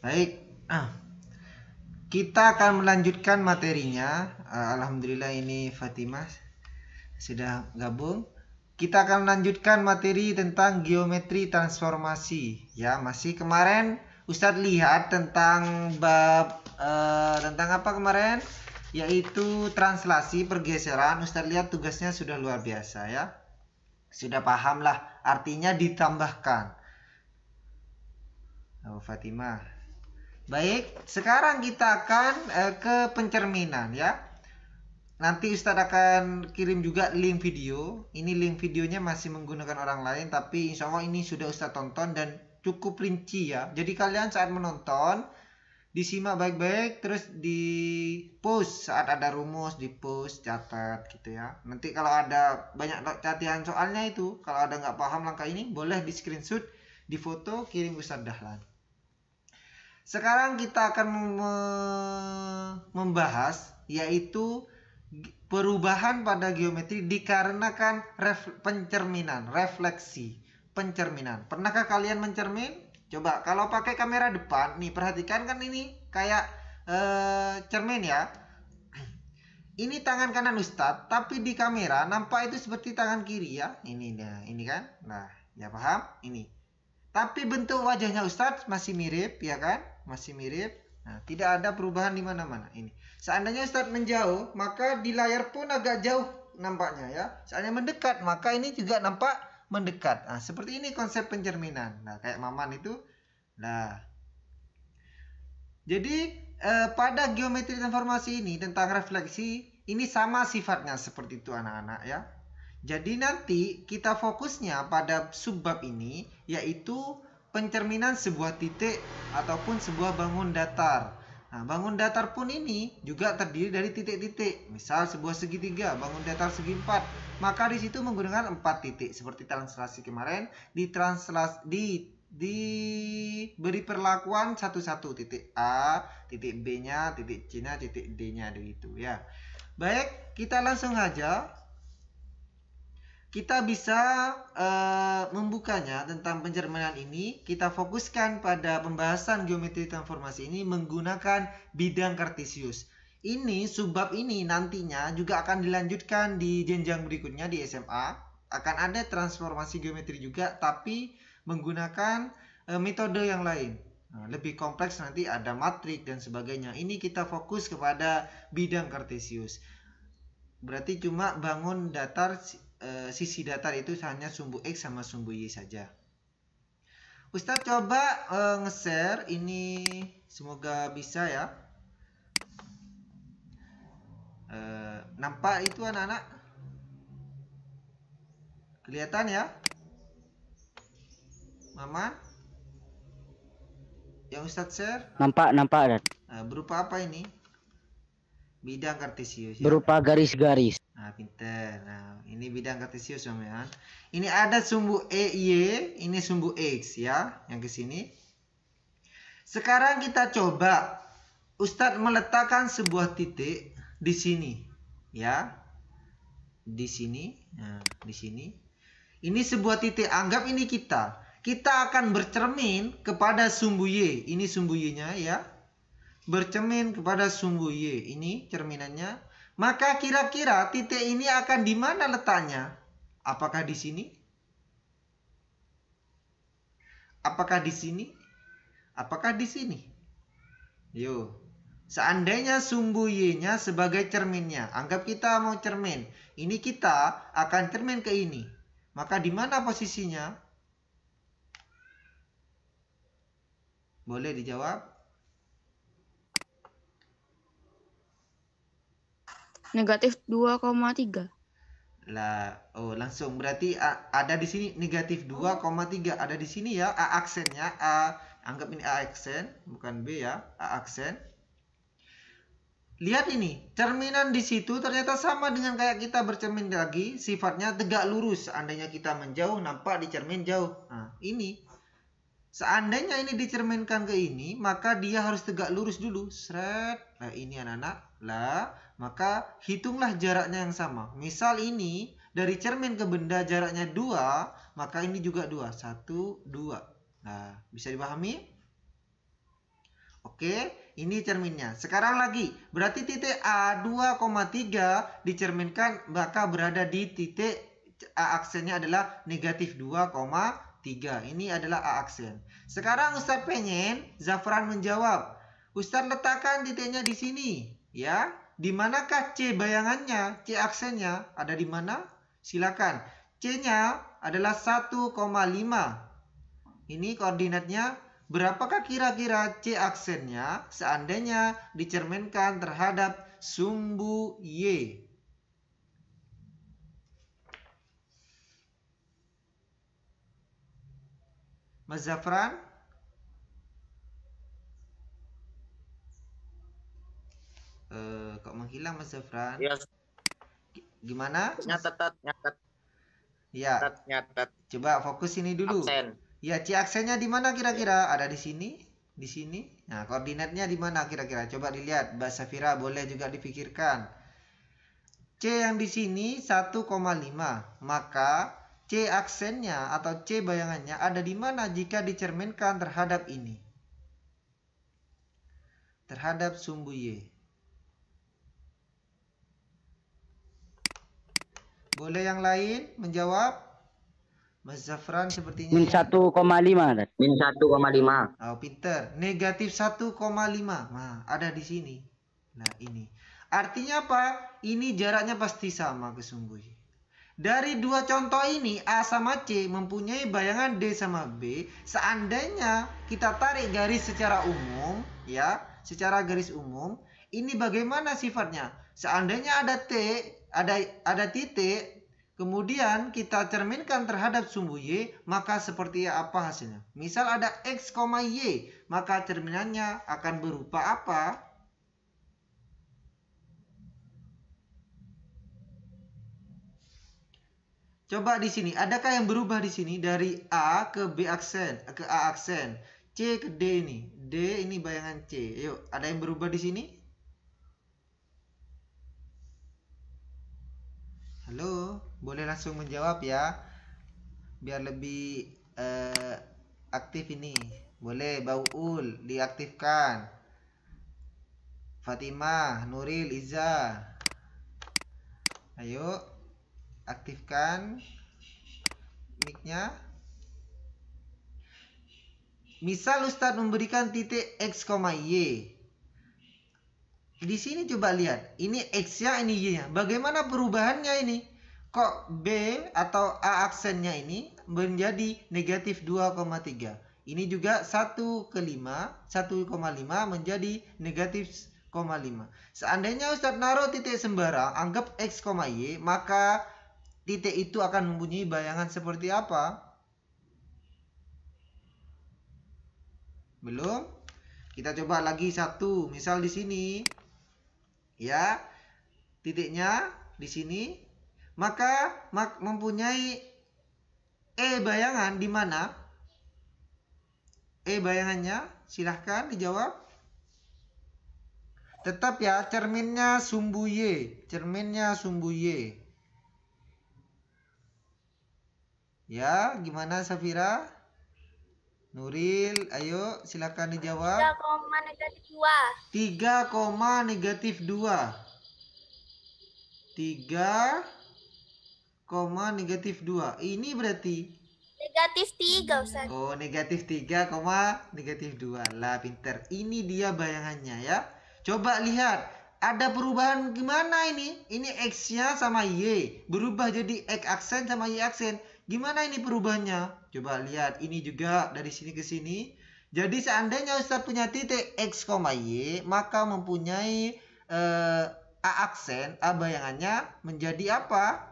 Baik, kita akan melanjutkan materinya. Alhamdulillah ini Fatimah sudah gabung. Kita akan melanjutkan materi tentang geometri transformasi. Ya, masih kemarin Ustadz lihat tentang bab tentang apa kemarin? Yaitu translasi pergeseran. Ustadz lihat tugasnya sudah luar biasa ya. Sudah paham lah, artinya ditambahkan. Oh, Fatimah. Baik, sekarang kita akan ke pencerminan ya. Nanti Ustadz akan kirim juga link video. Ini link videonya masih menggunakan orang lain, tapi insya Allah ini sudah Ustadz tonton dan cukup rinci ya. Jadi kalian saat menonton disimak baik-baik, terus di post saat ada rumus, di post, catat gitu ya. Nanti kalau ada banyak latihan soalnya itu, kalau ada nggak paham langkah ini, boleh di screenshot, di foto, kirim Ustadz Dahlan. Sekarang kita akan membahas yaitu perubahan pada geometri dikarenakan pencerminan, refleksi, pencerminan. Pernahkah kalian mencermin? Coba kalau pakai kamera depan, nih perhatikan kan ini kayak cermin ya. Ini tangan kanan Ustadz, tapi di kamera nampak itu seperti tangan kiri ya. Ini kan. Nah, ya paham? Ini. Tapi bentuk wajahnya Ustadz masih mirip, ya kan? Masih mirip. Nah, tidak ada perubahan di mana-mana. Ini. Seandainya Ustadz menjauh, maka di layar pun agak jauh nampaknya ya. Seandainya mendekat, maka ini juga nampak mendekat. Nah, seperti ini konsep pencerminan. Nah, kayak Maman itu. Nah, jadi pada geometri transformasi ini tentang refleksi, ini sama sifatnya seperti itu anak-anak ya. Jadi nanti kita fokusnya pada subbab ini, yaitu pencerminan sebuah titik ataupun sebuah bangun datar. Nah, bangun datar pun ini juga terdiri dari titik-titik. Misal sebuah segitiga, bangun datar segi 4. Maka di situ menggunakan 4 titik. Seperti translasi kemarin, diberi perlakuan satu-satu, titik A, titik B-nya, titik C-nya, titik D-nya begitu ya. Baik, kita langsung aja. Kita bisa membukanya tentang pencerminan ini. Kita fokuskan pada pembahasan geometri transformasi ini menggunakan bidang kartesius. Ini subbab ini nantinya juga akan dilanjutkan di jenjang berikutnya di SMA. Akan ada transformasi geometri juga, tapi menggunakan metode yang lain. Nah, lebih kompleks, nanti ada matrik dan sebagainya. Ini kita fokus kepada bidang kartesius. Berarti cuma bangun datar, sisi datar itu hanya sumbu X sama sumbu Y saja. Ustadz coba nge-share ini, semoga bisa ya. Nampak itu anak-anak? Kelihatan ya? Mama? Yang Ustadz share? Nampak. Berupa apa ini? Bidang kartesius ya? Berupa garis-garis. Nah, pinter. Nah, ini bidang kartesius teman-teman. Ini ada sumbu Y, ini sumbu X ya, yang ke sini. Sekarang kita coba Ustadz meletakkan sebuah titik di sini ya. Di sini. Nah, di sini. Ini sebuah titik, anggap ini kita. Kita akan bercermin kepada sumbu Y. Ini sumbu Y-nya ya. Bercermin kepada sumbu Y. Ini cerminannya. Maka kira-kira titik ini akan di mana letaknya? Apakah di sini? Apakah di sini? Apakah di sini? Yo. Seandainya sumbu Y-nya sebagai cerminnya, anggap kita mau cermin. Ini kita akan cermin ke ini. Maka di mana posisinya? Boleh dijawab? Negatif 2,3. Lah, oh langsung berarti ada di sini negatif 2,3 ada di sini ya, A aksennya, A, anggap ini A aksen, bukan B ya, A aksen. Lihat ini, cerminan di situ ternyata sama dengan kayak kita bercermin lagi, sifatnya tegak lurus. Seandainya kita menjauh, nampak di cermin jauh. Nah, ini. Seandainya ini dicerminkan ke ini, maka dia harus tegak lurus dulu. Seret. Nah, ini anak-anak. Lah, maka hitunglah jaraknya yang sama. Misal ini dari cermin ke benda jaraknya 2, maka ini juga 2. 1, 2. Nah, bisa dipahami? Oke, ini cerminnya. Sekarang lagi, berarti titik A 2,3 dicerminkan maka berada di titik A aksennya adalah negatif 2,3. Ini adalah A aksen. Sekarang Ustadz pengen Zafran menjawab. Ustadz letakkan titiknya di sini, ya. Di manakah C bayangannya? C aksennya ada di mana? Silakan. C-nya adalah 1,5. Ini koordinatnya. Berapakah kira-kira C aksennya seandainya dicerminkan terhadap sumbu Y? Mas Zafran? Kok menghilang Mas Zafran? Iya. Gimana? Nyatet. Ya. Nyatet. Coba fokus ini dulu. Absen. Ya, C aksennya di mana kira-kira? Ada di sini? Di sini? Nah, koordinatnya di mana kira-kira? Coba dilihat. Mbak Safira boleh juga dipikirkan. C yang di sini 1,5. Maka C aksennya atau C bayangannya ada di mana jika dicerminkan terhadap ini? Terhadap sumbu Y. Boleh yang lain menjawab? Mas Zafran sepertinya Min 1,5. Min 1,5. Oh, pinter. Negatif 1,5. Nah, ada di sini. Nah, ini. Artinya apa? Ini jaraknya pasti sama ke sumbu Y. Dari dua contoh ini, A sama C mempunyai bayangan D sama B. Seandainya kita tarik garis secara umum, ya, secara garis umum, ini bagaimana sifatnya? Seandainya ada T, ada titik, kemudian kita cerminkan terhadap sumbu Y, maka seperti apa hasilnya? Misal ada X, Y, maka cerminannya akan berupa apa? Coba di sini, adakah yang berubah di sini dari A ke B aksen, ke A aksen, C ke D ini? D ini bayangan C. Yuk, ada yang berubah di sini? Halo, boleh langsung menjawab ya, biar lebih aktif ini. Boleh, Baul diaktifkan. Fatimah, Nuril, Iza. Ayo, aktifkan mic-nya. Misal Ustadz memberikan titik X, Y. Di sini coba lihat, ini X-nya, ini Y-nya. Bagaimana perubahannya ini? Kok B atau A aksennya ini menjadi negatif 2,3. Ini juga 1,5 menjadi negatif 0,5. Seandainya Ustadz naruh titik sembarang, anggap X, Y, maka titik itu akan mempunyai bayangan seperti apa? Belum? Kita coba lagi satu. Misal di sini. Ya, titiknya di sini, maka mempunyai E bayangan di mana? E bayangannya, silahkan dijawab. Tetap ya, cerminnya sumbu Y, cerminnya sumbu Y. Ya, gimana Safira? Nuril, ayo silakan dijawab. 3, negatif 2. 3, negatif 2. Ini berarti negatif 3, Ustaz. oh, negatif 3, negatif 2. Lah, pinter. Ini dia bayangannya ya. Coba lihat, ada perubahan gimana ini? Ini X-nya sama Y berubah jadi X aksen sama Y aksen. Gimana ini perubahannya? Coba lihat, ini juga dari sini ke sini. Jadi seandainya Ustadz punya titik X, Y, maka mempunyai A aksen, A bayangannya menjadi apa?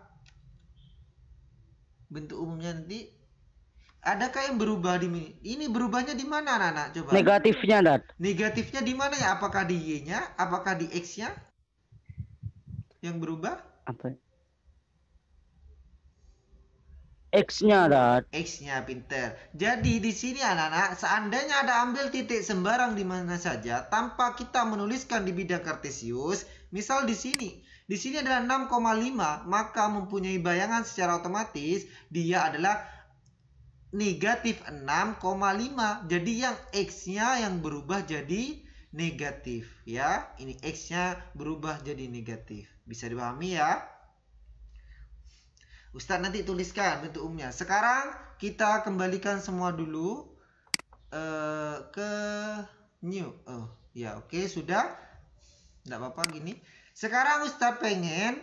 Bentuk umumnya nanti. Adakah yang berubah di ini? Ini berubahnya di mana, anak-anak? Coba. Negatifnya, Dat. Negatifnya di mana ya? Apakah di Y-nya? Apakah di X-nya? Yang berubah? Apa? X-nya, Dat. X-nya, pinter. Jadi di sini anak-anak, seandainya ada ambil titik sembarang di mana saja tanpa kita menuliskan di bidang kartesius, misal di sini. Di sini adalah 6,5, maka mempunyai bayangan secara otomatis dia adalah negatif 6,5. Jadi yang X-nya yang berubah jadi negatif ya. Ini X-nya berubah jadi negatif. Bisa dipahami ya? Ustadz nanti tuliskan bentuk umumnya. Sekarang kita kembalikan semua dulu ke new. Oh ya, oke, sudah. Nggak apa-apa gini. Sekarang Ustadz pengen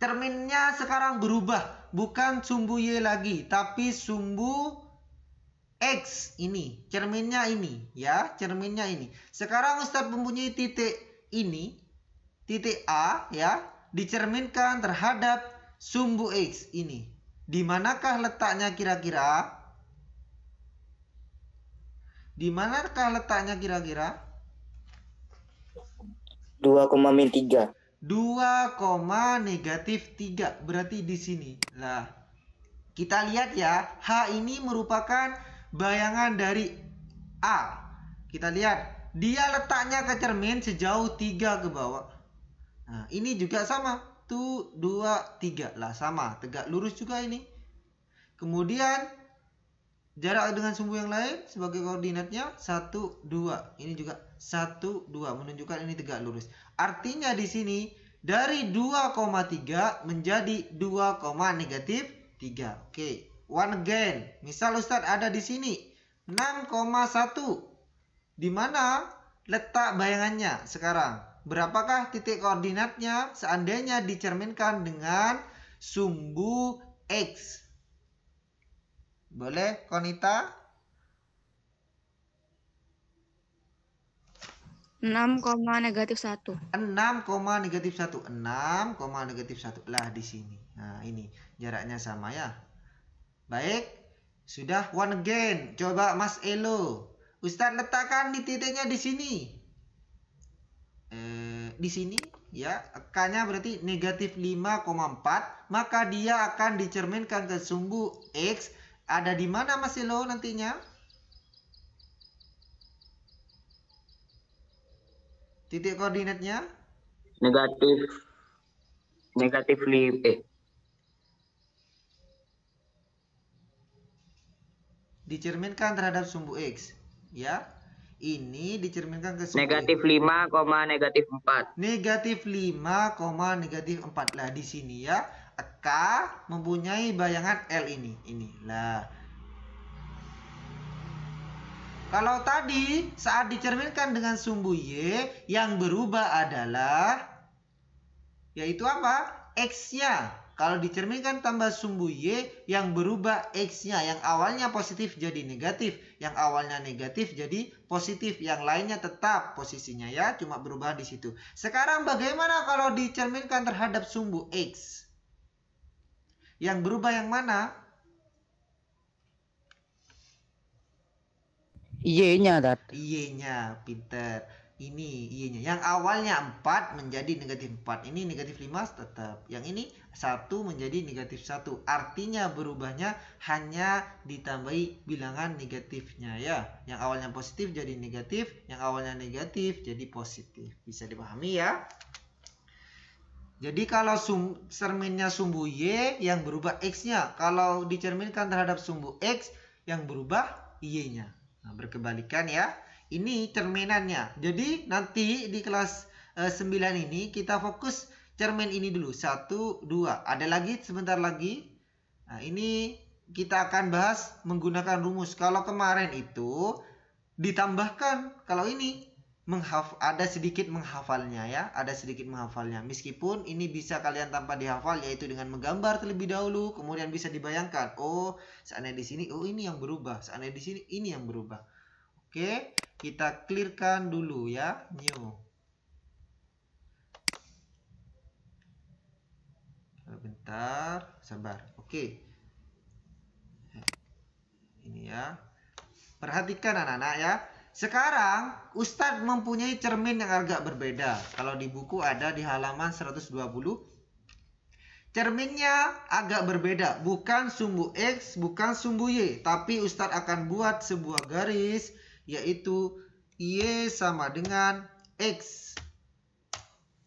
cerminnya sekarang berubah. Bukan sumbu Y lagi, tapi sumbu X ini. Cerminnya ini ya, cerminnya ini. Sekarang Ustadz mempunyai titik ini, titik A ya, dicerminkan terhadap sumbu X ini. Di manakah letaknya kira-kira? Di manakah letaknya kira-kira? 2,-3. 2, negatif 3. Berarti di sini. Nah, kita lihat ya. H ini merupakan bayangan dari A. Kita lihat. Dia letaknya ke cermin sejauh 3 ke bawah. Nah, ini juga sama. 1, 2, 3. Lah, sama. Tegak lurus juga ini. Kemudian jarak dengan sumbu yang lain sebagai koordinatnya 1, 2. Ini juga 1, 2 menunjukkan ini tegak lurus. Artinya di sini dari 2,3 menjadi 2, negatif 3. Oke, one again. Misal Ustadz ada di sini 6,1. Di mana letak bayangannya sekarang? Berapakah titik koordinatnya seandainya dicerminkan dengan sumbu X? Boleh, Konita? 6, negatif 1. 6, negatif 1. 6, negatif 1. Lah di sini. Nah, ini jaraknya sama ya. Baik. Sudah one again. Coba Mas Elo. Ustadz letakkan di titiknya di sini. Di sini ya. K-nya berarti negatif 5,4. Maka dia akan dicerminkan ke sumbu X. Ada di mana Mas Elo nantinya? Titik koordinatnya? Negatif 5. Dicerminkan terhadap sumbu X. Ya. Ini dicerminkan ke sumbu Negatif X. 5, negatif 4. Negatif 5, negatif 4. Lah di sini ya. K mempunyai bayangan L ini. Inilah. Kalau tadi saat dicerminkan dengan sumbu Y, yang berubah adalah yaitu apa? X-nya. Kalau dicerminkan tambah sumbu Y, yang berubah X-nya. Yang awalnya positif jadi negatif. Yang awalnya negatif jadi positif. Yang lainnya tetap posisinya ya. Cuma berubah di situ. Sekarang bagaimana kalau dicerminkan terhadap sumbu X? Yang berubah yang mana? Y-nya, Dat. Y-nya, pinter. Ini Y-nya. Yang awalnya 4 menjadi negatif 4. Ini negatif 5 tetap. Yang ini 1 menjadi negatif 1. Artinya berubahnya hanya ditambahi bilangan negatifnya ya. Yang awalnya positif jadi negatif. Yang awalnya negatif jadi positif. Bisa dipahami ya. Jadi kalau cerminnya sumbu Y, yang berubah X-nya. Kalau dicerminkan terhadap sumbu X, yang berubah Y-nya. Nah, berkebalikan ya. Ini cerminannya. Jadi nanti di kelas 9 ini kita fokus cermin ini dulu. 1, 2. Ada lagi sebentar lagi. Nah, ini kita akan bahas menggunakan rumus. Kalau kemarin itu ditambahkan. Kalau ini ada sedikit menghafalnya ya. Ada sedikit menghafalnya. Meskipun ini bisa kalian tanpa dihafal, yaitu dengan menggambar terlebih dahulu. Kemudian bisa dibayangkan. Oh, seandainya di sini, oh ini yang berubah. Seandainya di sini, ini yang berubah. Oke, kita clearkan dulu ya. New. Bentar, sabar. Oke. Ini ya. Perhatikan anak-anak ya. Sekarang Ustadz mempunyai cermin yang agak berbeda. Kalau di buku ada di halaman 120. Cerminnya agak berbeda. Bukan sumbu X, bukan sumbu Y. Tapi Ustadz akan buat sebuah garis, yaitu Y sama dengan X.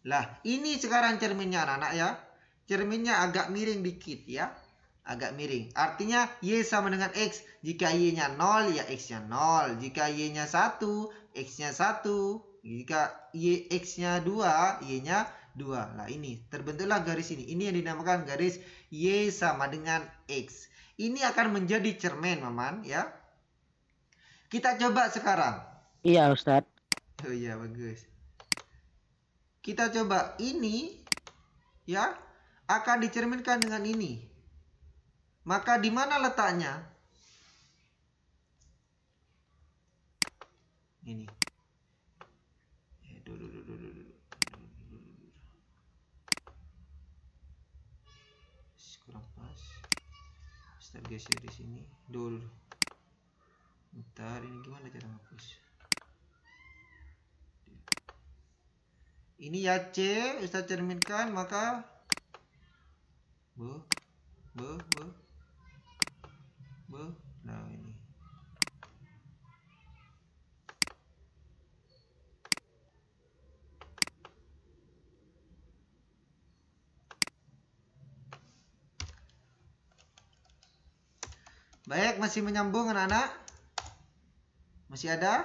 Lah, ini sekarang cerminnya anak-anak ya. Cerminnya agak miring dikit ya. agak miring. Artinya Y sama dengan X. Jika Y-nya 0, ya X-nya 0. Jika Y-nya 1, X-nya 1. Jika X-nya 2, Y-nya 2. Nah ini, terbentuklah garis ini. Ini yang dinamakan garis Y sama dengan X. Ini akan menjadi cermin, Maman, ya. Kita coba sekarang. Iya, Ustadz. Oh iya, bagus. Kita coba ini, ya, akan dicerminkan dengan ini. Maka di mana letaknya? Ini. Kurang pas. Start geser di sini. Dulu. Bentar, ini gimana cara hapus? Ini ya C, Ustaz cerminkan, maka nah ini. Baik, masih menyambung anak-anak? Masih ada?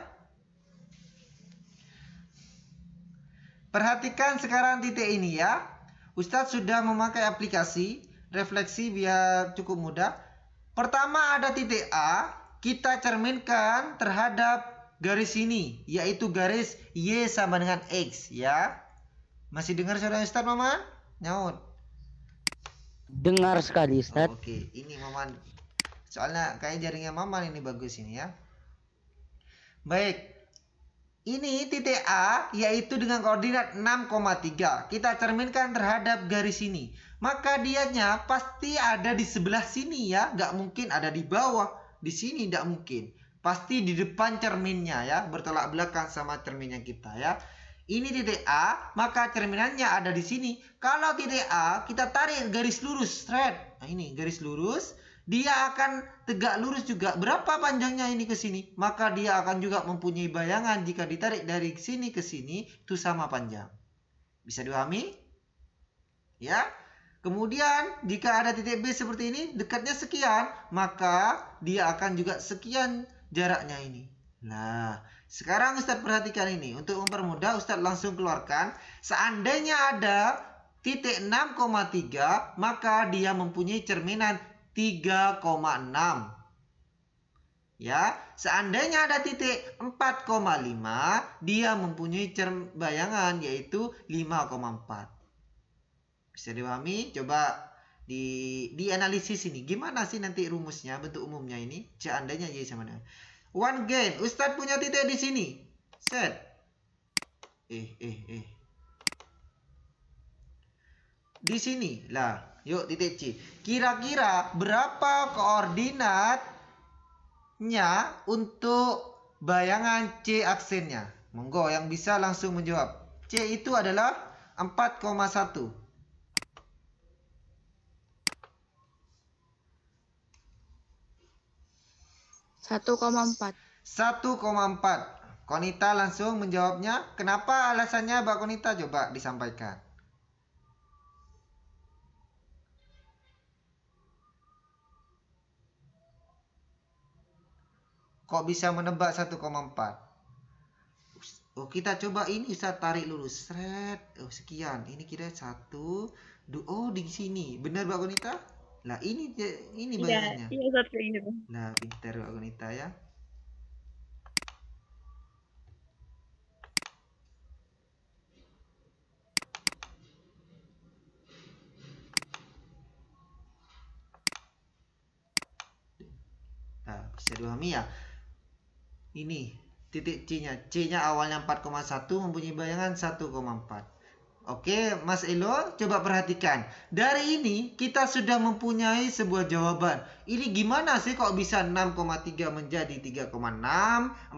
Perhatikan sekarang titik ini ya. Ustadz sudah memakai aplikasi refleksi biar cukup mudah. Pertama ada titik A, kita cerminkan terhadap garis ini, yaitu garis Y sama dengan X ya. Masih dengar suara Ustadz, Maman? Nyaut. Dengar sekali, Ustadz. Oh, oke, ini Maman. Soalnya kayak jaringnya Maman ini bagus ini ya. Baik. Ini titik A yaitu dengan koordinat 6,3. Kita cerminkan terhadap garis ini. Maka dianya pasti ada di sebelah sini ya. Nggak mungkin ada di bawah. Di sini nggak mungkin. Pasti di depan cerminnya ya. Bertolak belakang sama cerminnya kita ya. Ini titik A, maka cerminannya ada di sini. Kalau titik A, kita tarik garis lurus. Straight. Nah ini garis lurus. Dia akan tegak lurus juga. Berapa panjangnya ini ke sini? Maka dia akan juga mempunyai bayangan jika ditarik dari sini ke sini itu sama panjang. Bisa dipahami? Ya. Kemudian jika ada titik B seperti ini, dekatnya sekian, maka dia akan juga sekian jaraknya ini. Nah, sekarang Ustadz perhatikan ini. Untuk mempermudah, Ustadz langsung keluarkan. Seandainya ada titik 6,3, maka dia mempunyai cerminan 3,6. Ya, seandainya ada titik 4,5, dia mempunyai bayangan yaitu 5,4. Bisa dipahami? Coba dianalisis ini. Gimana sih nanti rumusnya, bentuk umumnya ini? Seandainya Y sama dengan one gain. Ustadz punya titik di sini. Set. Di sini lah. Yuk titik C. Kira-kira berapa koordinatnya untuk bayangan C aksennya? Monggo yang bisa langsung menjawab. C itu adalah 4,1. 1,4. 1,4. Konita langsung menjawabnya. Kenapa alasannya Mbak Konita? Coba disampaikan. Kok bisa menebak 1,4? Oh, kita coba ini Ustaz tarik lurus. Sret. Oh, sekian. Ini kira 1, 2. Oh, di sini. Benar Mbak Konita? Lah, ini bayangannya. Iya, Ustaz kayak gitu. Nah, pintar Mbak Konita ya. Nah, bisa dipahami ya. Ini titik C-nya. C-nya awalnya 4,1 mempunyai bayangan 1,4. Oke, Mas Elo, coba perhatikan. Dari ini kita sudah mempunyai sebuah jawaban. Ini gimana sih kok bisa 6,3 menjadi 3,6, 4,5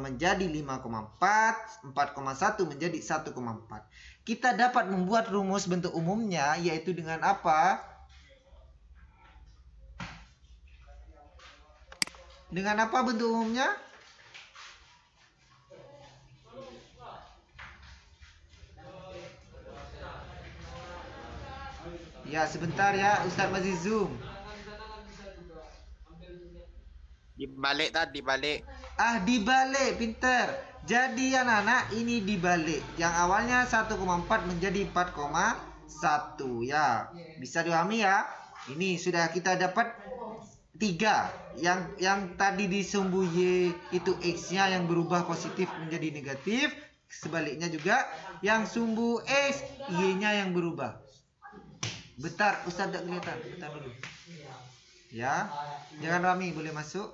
menjadi 5,4, 4,1 menjadi 1,4. Kita dapat membuat rumus bentuk umumnya yaitu dengan apa? Dengan apa bentuk umumnya? Ya, sebentar ya, Ustadz masih zoom. Dibalik tadi, dibalik. Dibalik, pinter. Jadi anak-anak ini dibalik. Yang awalnya 1,4 menjadi 4,1 ya. Bisa dipahami ya? Ini sudah kita dapat 3. Yang tadi di sumbu Y itu X-nya yang berubah positif menjadi negatif. Sebaliknya juga yang sumbu X Y-nya yang berubah. Bentar, Ustaz tak kelihatan. Bentar dulu. Ya, jangan Rami boleh masuk.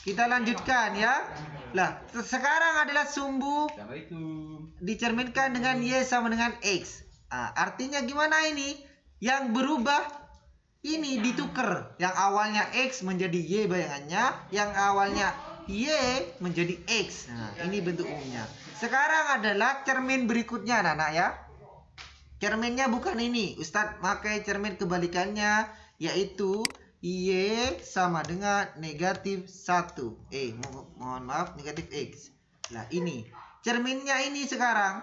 Kita lanjutkan ya. Lah, sekarang adalah sumbu dicerminkan dengan Y sama dengan X. Artinya gimana ini? Yang berubah ini ditukar. Yang awalnya X menjadi Y bayangannya, yang awalnya Y menjadi X. Nah, ini bentuk umumnya. Sekarang adalah cermin berikutnya anak-anak ya. Cerminnya bukan ini. Ustadz pakai cermin kebalikannya, yaitu Y sama dengan negatif 1. Mohon maaf, negatif X. Nah ini. Cerminnya ini sekarang.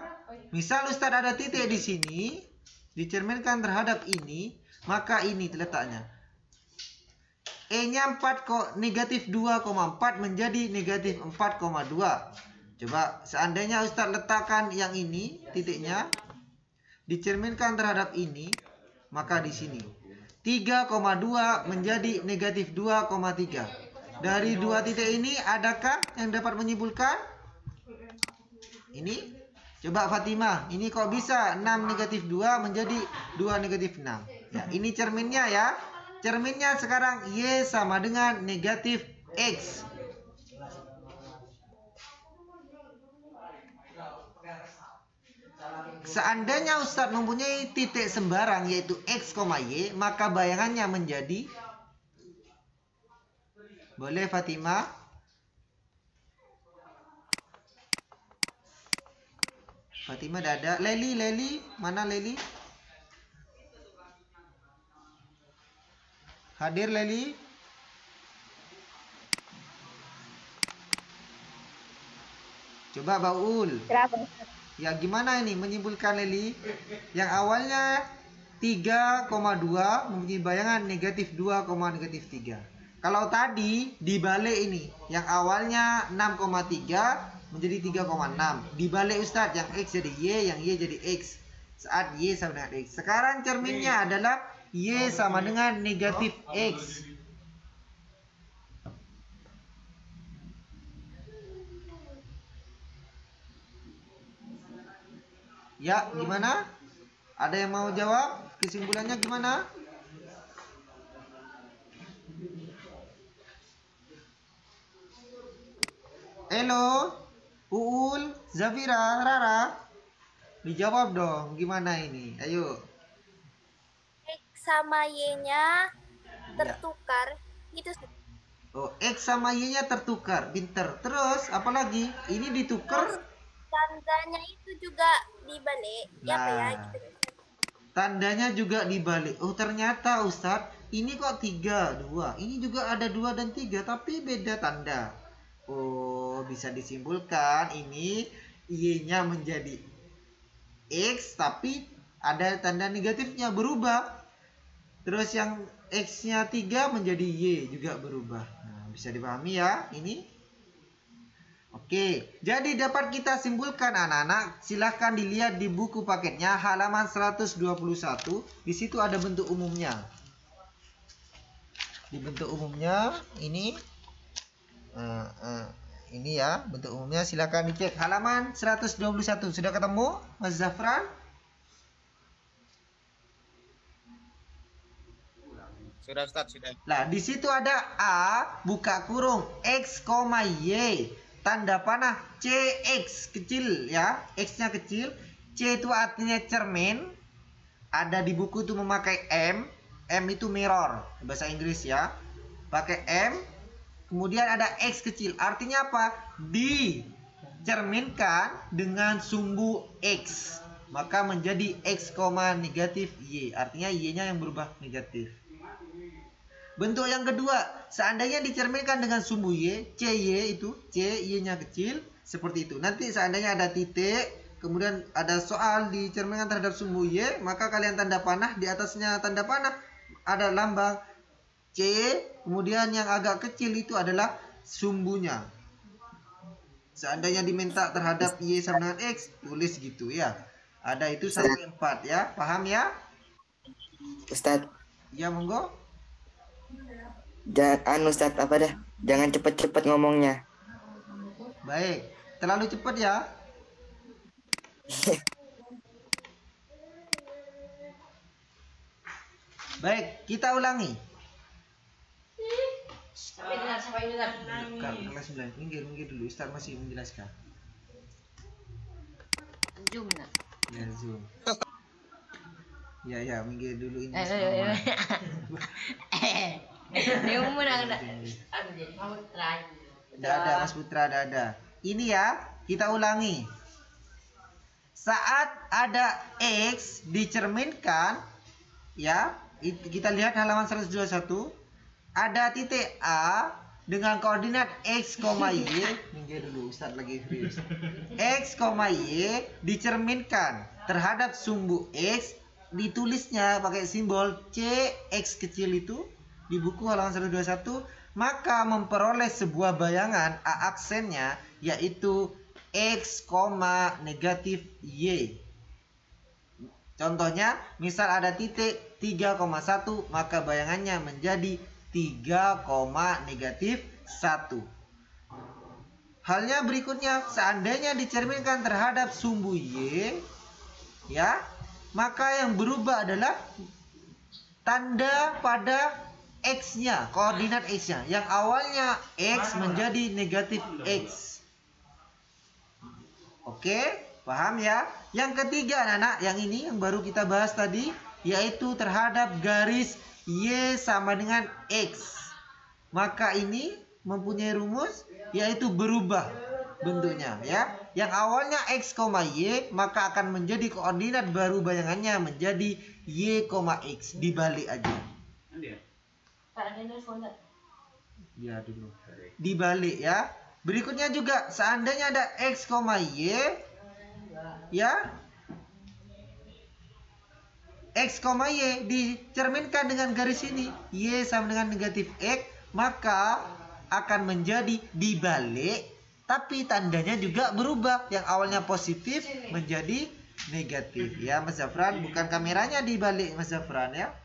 Misal Ustadz ada titik di sini. Dicerminkan terhadap ini. Maka ini letaknya. E-nya negatif 2,4 menjadi negatif 4,2. Coba seandainya Ustadz letakkan yang ini, titiknya. Dicerminkan terhadap ini, maka di sini 3,2 menjadi negatif 2,3. Dari dua titik ini adakah yang dapat menyimpulkan? Ini coba Fatimah, ini kok bisa 6 negatif 2 menjadi 2 negatif 6. Ya, ini cerminnya ya. Cerminnya sekarang Y sama dengan negatif X. Seandainya Ustadz mempunyai titik sembarang yaitu X, Y, maka bayangannya menjadi, boleh Fatimah? Fatimah dah ada. Leli, mana Leli? Hadir Leli? Coba Baul. Kenapa? Ya gimana ini menyimpulkan Leli? Yang awalnya 3,2 mempunyai bayangan negatif 2, negatif 3. Kalau tadi dibalik ini, yang awalnya 6,3 menjadi 3,6. Dibalik Ustadz, yang X jadi Y, yang Y jadi X. Saat Y sama dengan X. Sekarang cerminnya adalah Y sama dengan negatif X. Ya, gimana? Ada yang mau jawab? Kesimpulannya gimana? Halo, Uul, Zafira, Rara. Dijawab dong, gimana ini? Ayo. X sama Y-nya tertukar. Gitu sih. Oh, X sama Y-nya tertukar. Pinter. Terus, apa lagi? Ini ditukar. Tandanya itu juga dibalik. Ya, apa ya? Gitu. Tandanya juga dibalik. Oh, ternyata Ustadz, ini kok 3, 2. Ini juga ada 2 dan 3, tapi beda tanda. Oh, bisa disimpulkan ini Y-nya menjadi X, tapi ada tanda negatifnya berubah. Terus yang X-nya 3 menjadi Y juga berubah. Nah, bisa dipahami ya ini? Oke, jadi dapat kita simpulkan anak-anak. Silahkan dilihat di buku paketnya halaman 121. Di situ ada bentuk umumnya. Di bentuk umumnya ini ya bentuk umumnya, silahkan dicek halaman 121. Sudah ketemu Mas Zafran? Sudah Ustaz, sudah. Nah, di situ ada A buka kurung X, Y, tanda panah CX kecil ya, X-nya kecil. C itu artinya cermin. Ada di buku itu memakai M. M itu mirror bahasa Inggris ya. Pakai M. Kemudian ada X kecil. Artinya apa? Dicerminkan dengan sumbu X. Maka menjadi X, negatif Y. Artinya Y-nya yang berubah negatif. Bentuk yang kedua, seandainya dicerminkan dengan sumbu Y, CY itu, C, Y-nya kecil, seperti itu. Nanti seandainya ada titik, kemudian ada soal dicerminkan terhadap sumbu Y, maka kalian tanda panah, di atasnya tanda panah ada lambang C, kemudian yang agak kecil itu adalah sumbunya. Seandainya diminta terhadap Y sama dengan X, tulis gitu ya. Ada itu sampai 4 ya. Paham ya? Ustadz, Ya, monggo. Ustadz apa dah? Jangan cepet-cepet ngomongnya. Baik. Terlalu cepat ya. Baik, kita ulangi. Kelas 9. Minggir dulu. Ustaz masih menjelaskan. Zoom nak. Ya, Zoom. Ya, minggir dulu ini. Dia umur nak. Tidak ada Mas Putra, tidak ada. Ini ya, kita ulangi. Saat ada X dicerminkan, ya, kita lihat halaman 121, ada titik A dengan koordinat X, Y. Minggir dulu, Ustaz lagi serius. X, Y dicerminkan terhadap sumbu X, ditulisnya pakai simbol C, X kecil itu di buku halaman 121, maka memperoleh sebuah bayangan A aksennya yaitu X, negatif Y. Contohnya, misal ada titik 3,1, maka bayangannya menjadi 3, negatif 1. Halnya berikutnya, seandainya dicerminkan terhadap sumbu Y, ya, maka yang berubah adalah tanda pada X-nya, koordinat X-nya. Yang awalnya X menjadi negatif X. Oke, paham ya? Yang ketiga anak-anak, yang ini yang baru kita bahas tadi, yaitu terhadap garis Y sama dengan X. Maka ini mempunyai rumus, yaitu berubah bentuknya ya. Yang awalnya X, Y, maka akan menjadi koordinat baru bayangannya menjadi Y, X. Dibalik aja. Ya dulu. Dibalik ya. Berikutnya juga seandainya ada X, Y, ya, X, Y dicerminkan dengan garis ini, Y sama dengan negatif X, maka akan menjadi dibalik, tapi tandanya juga berubah. Yang awalnya positif menjadi negatif ya Mas Zafran. Bukan kameranya dibalik Mas Zafran ya.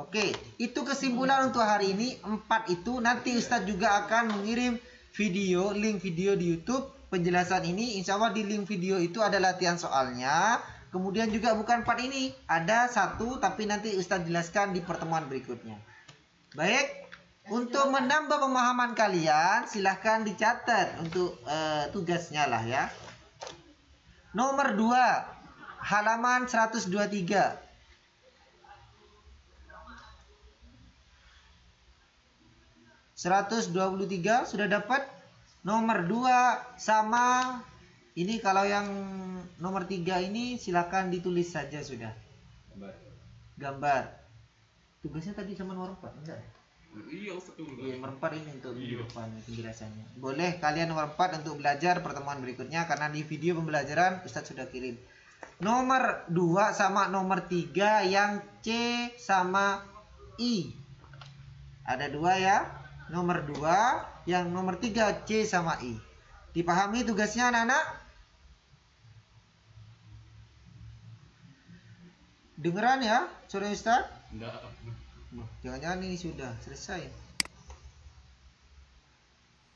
Oke, itu kesimpulan untuk hari ini. 4 itu nanti Ustadz juga akan mengirim video, link video di YouTube penjelasan ini. Insya Allah di link video itu ada latihan soalnya. Kemudian juga bukan 4 ini, ada 1, tapi nanti Ustadz jelaskan di pertemuan berikutnya. Baik, untuk menambah pemahaman kalian silahkan dicatat untuk tugasnya lah ya. Nomor 2, halaman 123. 123 sudah dapat. Nomor 2 sama ini, kalau yang nomor 3 ini silakan ditulis saja sudah. Gambar. Tugasnya tadi sama nomor 4 enggak? Iya, nomor 4 ini untuk minggu depan penjelasannya. Boleh kalian nomor 4 untuk belajar pertemuan berikutnya karena di video pembelajaran Ustadz sudah kirim. Nomor 2 sama nomor 3 yang C sama I. Ada 2 ya. Nomor 2, yang nomor 3 C sama I. Dipahami tugasnya anak-anak? Dengeran ya, sore Ustaz? Enggak. Jangan-jangan ini sudah selesai.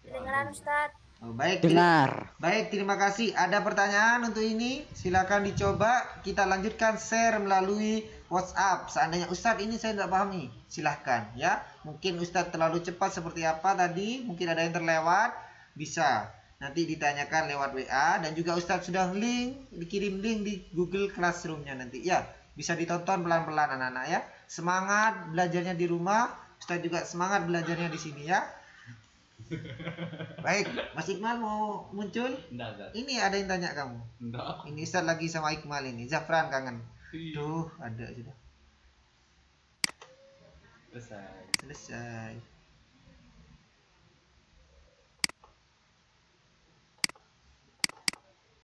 Dengaran Ustaz. Oh, baik. Dengar. Baik, terima kasih. Ada pertanyaan untuk ini? Silakan dicoba. Kita lanjutkan share melalui WhatsApp. Seandainya Ustadz ini saya tidak pahami, silahkan ya. Mungkin Ustadz terlalu cepat seperti apa tadi, mungkin ada yang terlewat, bisa nanti ditanyakan lewat WA. Dan juga Ustadz sudah dikirim link di Google Classroom-nya nanti ya. Bisa ditonton pelan-pelan anak-anak ya. Semangat belajarnya di rumah, Ustadz juga semangat belajarnya di sini ya. Baik, Mas Iqmal mau muncul? Enggak. Ini ada yang tanya kamu. Enggak. Ini Ustadz lagi sama Iqmal ini. Zafran kangen. Tuh, ada sudah. Selesai.